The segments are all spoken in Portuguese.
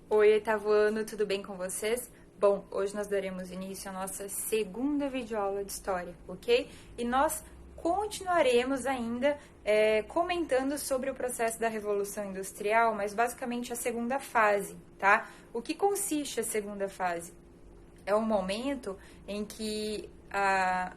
Oi, oitavo ano, tudo bem com vocês? Bom, hoje nós daremos início à nossa segunda videoaula de história, ok? E nós continuaremos ainda comentando sobre o processo da Revolução Industrial, mas basicamente a segunda fase, tá? O que consiste a segunda fase? É um momento em que a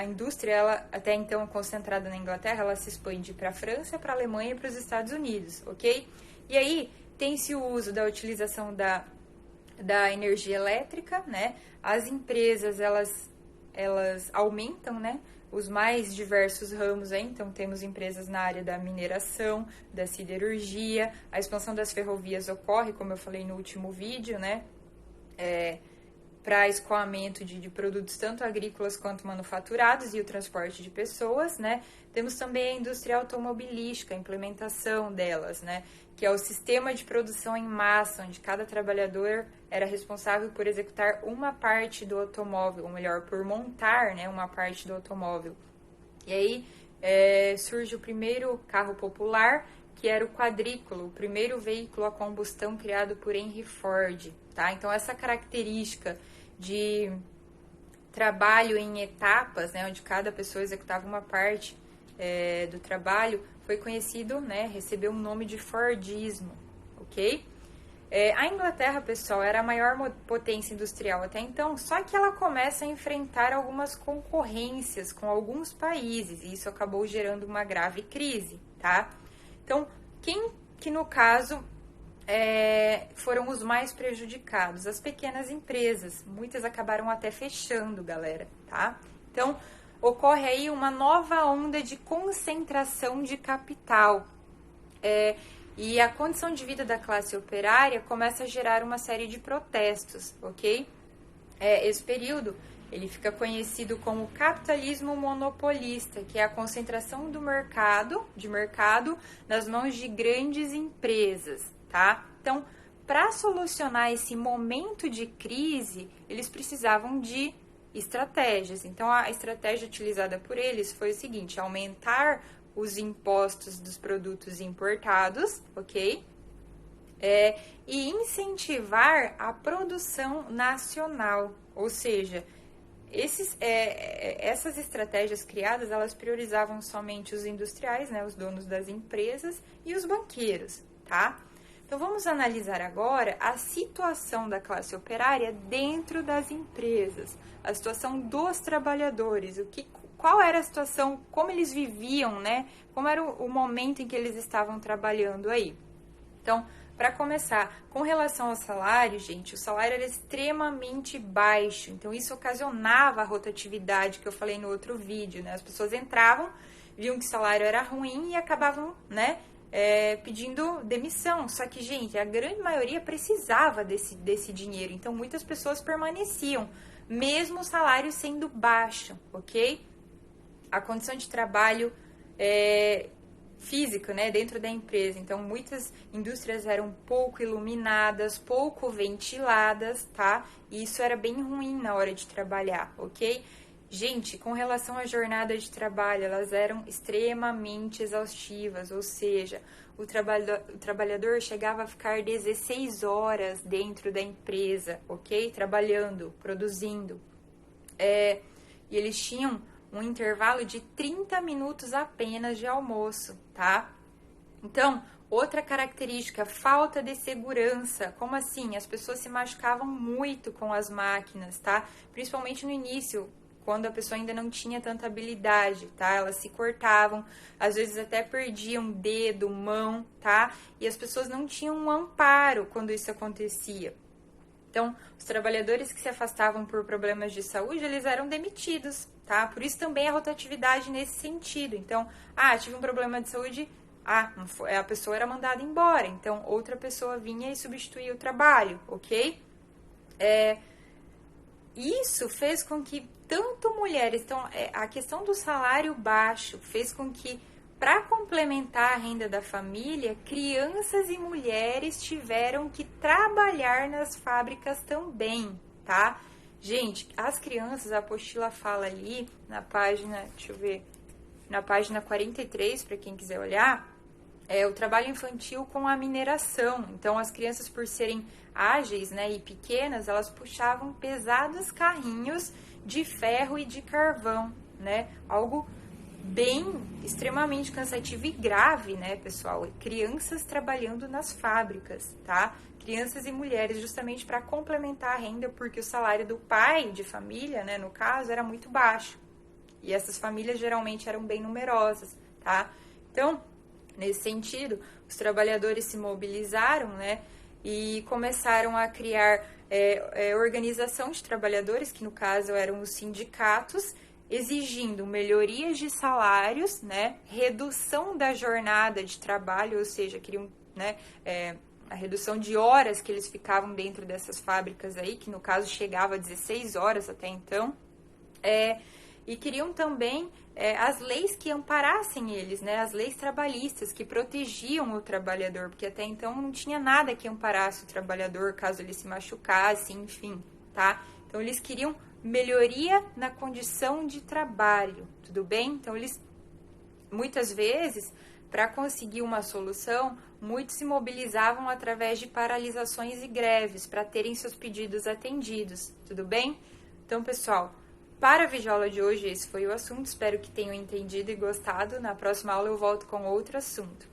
indústria, ela, até então concentrada na Inglaterra, ela se expande para a França, para a Alemanha e para os Estados Unidos, ok? E aí tem-se o uso da utilização da energia elétrica, né? As empresas, elas aumentam, né? Os mais diversos ramos aí, então temos empresas na área da mineração, da siderurgia, a expansão das ferrovias ocorre, como eu falei no último vídeo, né? Para escoamento de produtos tanto agrícolas quanto manufaturados e o transporte de pessoas, né? Temos também a indústria automobilística, a implementação delas, né? Que é o sistema de produção em massa, onde cada trabalhador era responsável por executar uma parte do automóvel, ou melhor, por montar, né, uma parte do automóvel. E aí surge o primeiro carro popular, que era o quadrículo, o primeiro veículo a combustão criado por Henry Ford, tá? Então, essa característica de trabalho em etapas, né, onde cada pessoa executava uma parte do trabalho, foi conhecido, né, recebeu o nome de Fordismo, ok? A Inglaterra, pessoal, era a maior potência industrial até então, só que ela começa a enfrentar algumas concorrências com alguns países, e isso acabou gerando uma grave crise, tá? Então, quem que no caso foram os mais prejudicados? As pequenas empresas, muitas acabaram até fechando, galera, tá? Então, ocorre aí uma nova onda de concentração de capital, e a condição de vida da classe operária começa a gerar uma série de protestos, ok? Esse período, ele fica conhecido como capitalismo monopolista, que é a concentração do mercado nas mãos de grandes empresas, tá? Então, para solucionar esse momento de crise, eles precisavam de estratégias. Então, a estratégia utilizada por eles foi o seguinte: aumentar os impostos dos produtos importados, ok? E incentivar a produção nacional, ou seja, essas estratégias criadas, elas priorizavam somente os industriais, né, os donos das empresas e os banqueiros, tá? Então, vamos analisar agora a situação da classe operária dentro das empresas, a situação dos trabalhadores, qual era a situação, como eles viviam, né? Como era o momento em que eles estavam trabalhando aí. Então, para começar, com relação ao salário, gente, o salário era extremamente baixo. Então, isso ocasionava a rotatividade que eu falei no outro vídeo, né? As pessoas entravam, viam que o salário era ruim e acabavam, né, pedindo demissão. Só que, gente, a grande maioria precisava desse dinheiro. Então, muitas pessoas permaneciam, mesmo o salário sendo baixo, ok? A condição de trabalho física, né, dentro da empresa. Então, muitas indústrias eram pouco iluminadas, pouco ventiladas, tá? E isso era bem ruim na hora de trabalhar, ok? Gente, com relação à jornada de trabalho, elas eram extremamente exaustivas, ou seja, o trabalhador chegava a ficar 16 horas dentro da empresa, ok? Trabalhando, produzindo. E eles tinham um intervalo de 30 minutos apenas de almoço, tá? Então, outra característica, falta de segurança. Como assim? As pessoas se machucavam muito com as máquinas, tá? Principalmente no início, quando a pessoa ainda não tinha tanta habilidade, tá? Elas se cortavam, às vezes até perdiam dedo, mão, tá? E as pessoas não tinham um amparo quando isso acontecia. Então, os trabalhadores que se afastavam por problemas de saúde, eles eram demitidos, tá? Por isso também a rotatividade nesse sentido. Então, tive um problema de saúde, a pessoa era mandada embora. Então, outra pessoa vinha e substituía o trabalho, ok? Isso fez com que tanto mulheres... Então, a questão do salário baixo fez com que, para complementar a renda da família, crianças e mulheres tiveram que trabalhar nas fábricas também, tá? Gente, as crianças, a apostila fala ali na página, deixa eu ver, na página 43, para quem quiser olhar, o trabalho infantil com a mineração. Então, as crianças, por serem ágeis, né, e pequenas, elas puxavam pesados carrinhos de ferro e de carvão, né? Algo bem extremamente cansativo e grave, né, pessoal? Crianças trabalhando nas fábricas, tá? Crianças e mulheres, justamente para complementar a renda, porque o salário do pai de família, né, no caso, era muito baixo. E essas famílias geralmente eram bem numerosas, tá? Então, nesse sentido, os trabalhadores se mobilizaram, né, e começaram a criar organização de trabalhadores, que no caso eram os sindicatos, exigindo melhorias de salários, né, redução da jornada de trabalho, ou seja, queriam, né, a redução de horas que eles ficavam dentro dessas fábricas aí, que no caso chegava a 16 horas até então, e queriam também as leis que amparassem eles, né, as leis trabalhistas que protegiam o trabalhador, porque até então não tinha nada que amparasse o trabalhador caso ele se machucasse, enfim, tá? Então eles queriam melhoria na condição de trabalho, tudo bem? Então eles, muitas vezes, para conseguir uma solução, muitos se mobilizavam através de paralisações e greves para terem seus pedidos atendidos, tudo bem? Então, pessoal, para a videoaula de hoje, esse foi o assunto. Espero que tenham entendido e gostado. Na próxima aula eu volto com outro assunto.